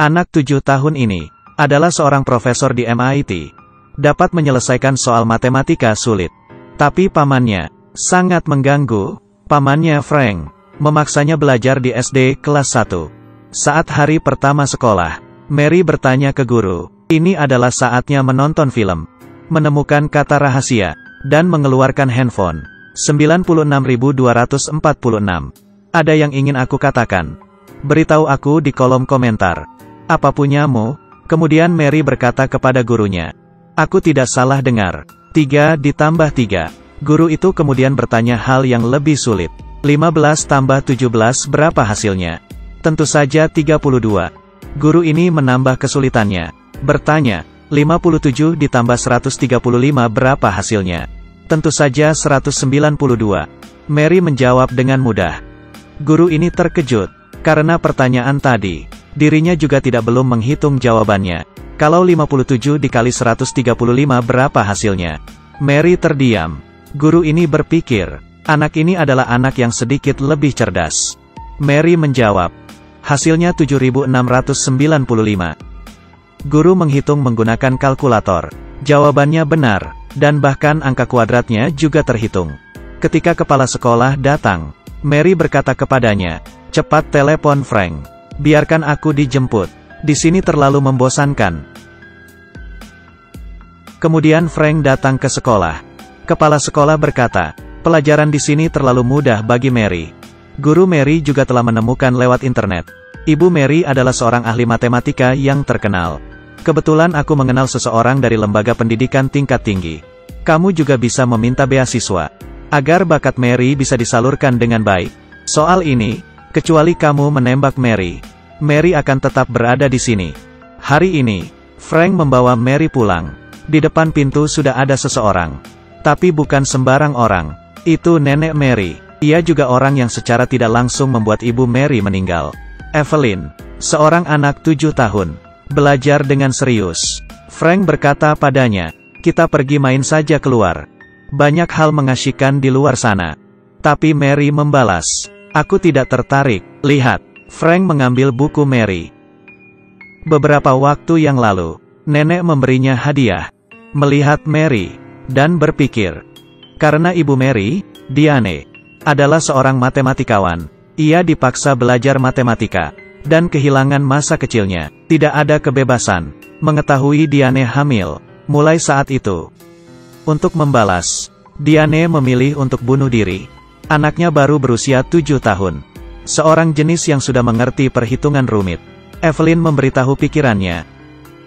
Anak 7 tahun ini adalah seorang profesor di MIT. Dapat menyelesaikan soal matematika sulit. Tapi pamannya sangat mengganggu. Pamannya Frank memaksanya belajar di SD kelas 1. Saat hari pertama sekolah, Mary bertanya ke guru. Ini adalah saatnya menonton film, menemukan kata rahasia, dan mengeluarkan handphone. 96.246. Ada yang ingin aku katakan? Beritahu aku di kolom komentar. Apa punyamu? Kemudian Mary berkata kepada gurunya. Aku tidak salah dengar. 3 ditambah 3. Guru itu kemudian bertanya hal yang lebih sulit. 15 tambah 17 berapa hasilnya? Tentu saja 32. Guru ini menambah kesulitannya. Bertanya, 57 ditambah 135 berapa hasilnya? Tentu saja 192. Mary menjawab dengan mudah. Guru ini terkejut, karena pertanyaan tadi, dirinya juga belum menghitung jawabannya. Kalau 57 dikali 135 berapa hasilnya? Mary terdiam. Guru ini berpikir, anak ini adalah anak yang sedikit lebih cerdas. Mary menjawab, hasilnya 7695. Guru menghitung menggunakan kalkulator. Jawabannya benar, dan bahkan angka kuadratnya juga terhitung. Ketika kepala sekolah datang, Mary berkata kepadanya, cepat telepon Frank. Biarkan aku dijemput. Di sini terlalu membosankan. Kemudian Frank datang ke sekolah. Kepala sekolah berkata, pelajaran di sini terlalu mudah bagi Mary. Guru Mary juga telah menemukan lewat internet. Ibu Mary adalah seorang ahli matematika yang terkenal. Kebetulan aku mengenal seseorang dari lembaga pendidikan tingkat tinggi. Kamu juga bisa meminta beasiswa, agar bakat Mary bisa disalurkan dengan baik. Soal ini, kecuali kamu menembak Mary, Mary akan tetap berada di sini. Hari ini, Frank membawa Mary pulang. Di depan pintu sudah ada seseorang. Tapi bukan sembarang orang. Itu nenek Mary. Ia juga orang yang secara tidak langsung membuat ibu Mary meninggal. Evelyn, seorang anak 7 tahun. Belajar dengan serius. Frank berkata padanya, kita pergi main saja keluar. Banyak hal mengasyikkan di luar sana. Tapi Mary membalas, aku tidak tertarik. Lihat, Frank mengambil buku Mary. Beberapa waktu yang lalu, nenek memberinya hadiah. Melihat Mary, dan berpikir. Karena ibu Mary, Diane, adalah seorang matematikawan. Ia dipaksa belajar matematika. Dan kehilangan masa kecilnya. Tidak ada kebebasan. Mengetahui Diane hamil. Mulai saat itu. Untuk membalas, Diane memilih untuk bunuh diri. Anaknya baru berusia 7 tahun. Seorang jenis yang sudah mengerti perhitungan rumit. Evelyn memberitahu pikirannya.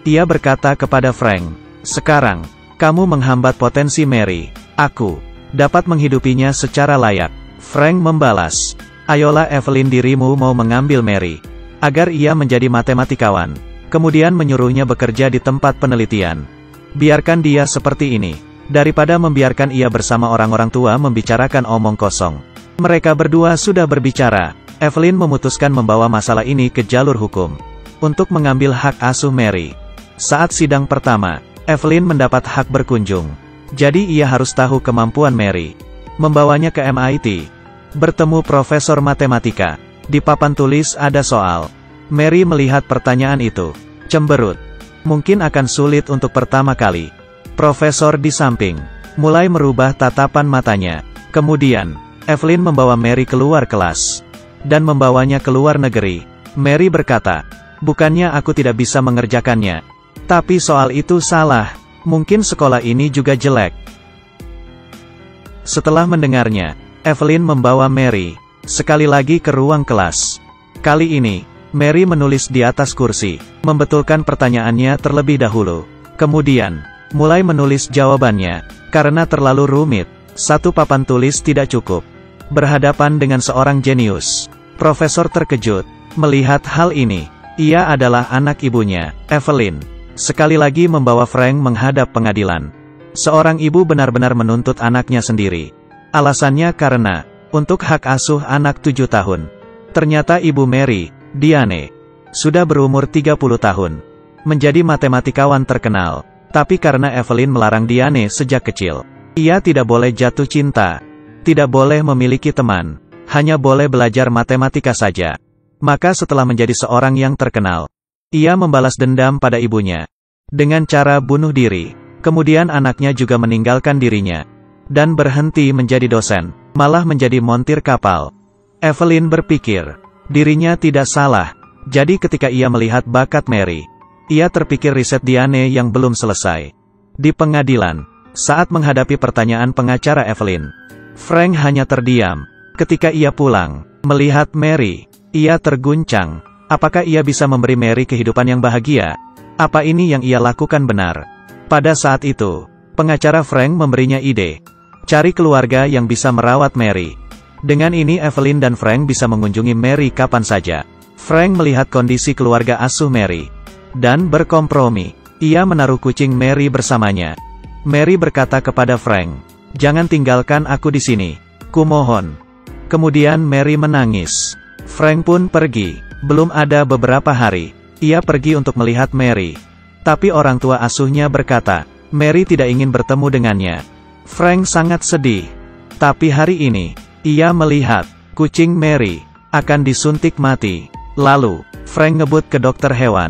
Ia berkata kepada Frank, sekarang, kamu menghambat potensi Mary. Aku dapat menghidupinya secara layak. Frank membalas, ayolah Evelyn, dirimu mau mengambil Mary agar ia menjadi matematikawan, kemudian menyuruhnya bekerja di tempat penelitian. Biarkan dia seperti ini, daripada membiarkan ia bersama orang-orang tua membicarakan omong kosong. Mereka berdua sudah berbicara. Evelyn memutuskan membawa masalah ini ke jalur hukum, untuk mengambil hak asuh Mary. Saat sidang pertama, Evelyn mendapat hak berkunjung. Jadi ia harus tahu kemampuan Mary. Membawanya ke MIT. Bertemu profesor matematika. Di papan tulis ada soal. Mary melihat pertanyaan itu. Cemberut. Mungkin akan sulit untuk pertama kali. Profesor di samping mulai merubah tatapan matanya. Kemudian, Evelyn membawa Mary keluar kelas. Dan membawanya ke luar negeri. Mary berkata, bukannya aku tidak bisa mengerjakannya. Tapi soal itu salah. Mungkin sekolah ini juga jelek. Setelah mendengarnya, Evelyn membawa Mary sekali lagi ke ruang kelas. Kali ini, Mary menulis di atas kursi, membetulkan pertanyaannya terlebih dahulu. Kemudian, mulai menulis jawabannya. Karena terlalu rumit, satu papan tulis tidak cukup. Berhadapan dengan seorang jenius. Profesor terkejut melihat hal ini. Ia adalah anak ibunya, Evelyn. Sekali lagi membawa Frank menghadap pengadilan. Seorang ibu benar-benar menuntut anaknya sendiri. Alasannya karena untuk hak asuh anak 7 tahun. Ternyata ibu Mary, Diane, sudah berumur 30 tahun. Menjadi matematikawan terkenal. Tapi karena Evelyn melarang Diane sejak kecil. Ia tidak boleh jatuh cinta. Tidak boleh memiliki teman. Hanya boleh belajar matematika saja. Maka setelah menjadi seorang yang terkenal, Ia membalas dendam pada ibunya dengan cara bunuh diri. Kemudian anaknya juga meninggalkan dirinya dan berhenti menjadi dosen, malah menjadi montir kapal. Evelyn berpikir dirinya tidak salah. Jadi ketika ia melihat bakat Mary, ia terpikir riset Diane yang belum selesai. Di pengadilan, saat menghadapi pertanyaan pengacara Evelyn, Frank hanya terdiam. Ketika ia pulang, melihat Mary, ia terguncang. Apakah ia bisa memberi Mary kehidupan yang bahagia? Apa ini yang ia lakukan benar? Pada saat itu, pengacara Frank memberinya ide. Cari keluarga yang bisa merawat Mary. Dengan ini Evelyn dan Frank bisa mengunjungi Mary kapan saja. Frank melihat kondisi keluarga asuh Mary dan berkompromi. Ia menaruh kucing Mary bersamanya. Mary berkata kepada Frank, "Jangan tinggalkan aku di sini. Kumohon." Kemudian Mary menangis. Frank pun pergi. Belum ada beberapa hari, ia pergi untuk melihat Mary. Tapi orang tua asuhnya berkata, Mary tidak ingin bertemu dengannya. Frank sangat sedih. Tapi hari ini, ia melihat kucing Mary akan disuntik mati. Lalu, Frank ngebut ke dokter hewan,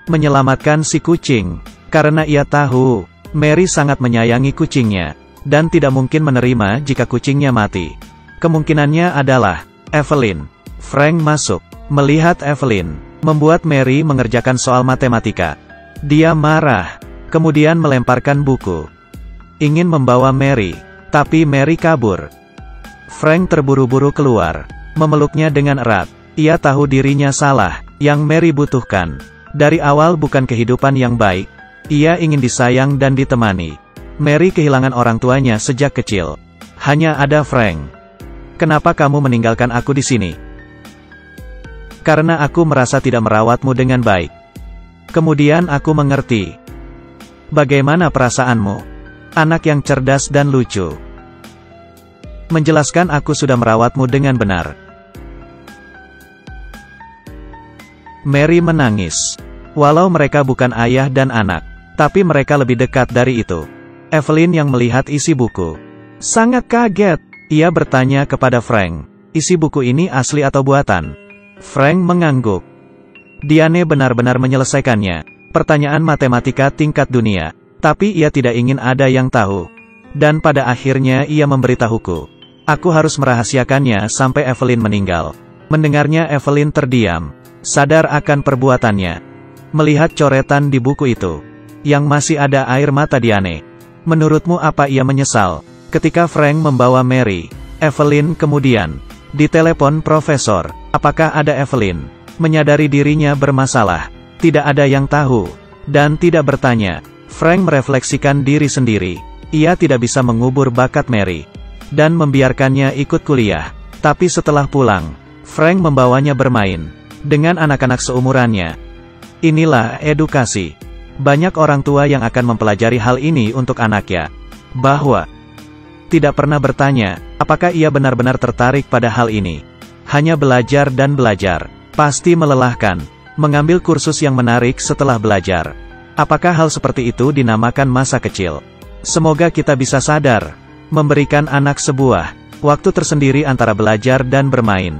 menyelamatkan si kucing, karena ia tahu Mary sangat menyayangi kucingnya, dan tidak mungkin menerima jika kucingnya mati. Kemungkinannya adalah Evelyn. Frank masuk, melihat Evelyn, membuat Mary mengerjakan soal matematika. Dia marah, kemudian melemparkan buku. Ingin membawa Mary, tapi Mary kabur. Frank terburu-buru keluar, memeluknya dengan erat. Ia tahu dirinya salah, yang Mary butuhkan dari awal bukan kehidupan yang baik. Ia ingin disayang dan ditemani. Mary kehilangan orang tuanya sejak kecil. Hanya ada Frank. Kenapa kamu meninggalkan aku di sini? Karena aku merasa tidak merawatmu dengan baik. Kemudian aku mengerti. Bagaimana perasaanmu? Anak yang cerdas dan lucu. Menjelaskan aku sudah merawatmu dengan benar. Mary menangis. Walau mereka bukan ayah dan anak, tapi mereka lebih dekat dari itu. Evelyn yang melihat isi buku sangat kaget. Ia bertanya kepada Frank, isi buku ini asli atau buatan? Frank mengangguk. Diane benar-benar menyelesaikannya. Pertanyaan matematika tingkat dunia. Tapi ia tidak ingin ada yang tahu. Dan pada akhirnya ia memberitahuku. Aku harus merahasiakannya sampai Evelyn meninggal. Mendengarnya Evelyn terdiam. Sadar akan perbuatannya. Melihat coretan di buku itu, yang masih ada air mata Diane. Menurutmu apa ia menyesal? Ketika Frank membawa Mary, Evelyn kemudian ditelepon profesor. Apakah ada Evelyn? Menyadari dirinya bermasalah. Tidak ada yang tahu. Dan tidak bertanya. Frank merefleksikan diri sendiri. Ia tidak bisa mengubur bakat Mary. Dan membiarkannya ikut kuliah. Tapi setelah pulang, Frank membawanya bermain dengan anak-anak seumurannya. Inilah edukasi. Banyak orang tua yang akan mempelajari hal ini untuk anaknya. Bahwa tidak pernah bertanya, apakah ia benar-benar tertarik pada hal ini. Hanya belajar dan belajar. Pasti melelahkan. Mengambil kursus yang menarik setelah belajar. Apakah hal seperti itu dinamakan masa kecil? Semoga kita bisa sadar. Memberikan anak sebuah waktu tersendiri antara belajar dan bermain.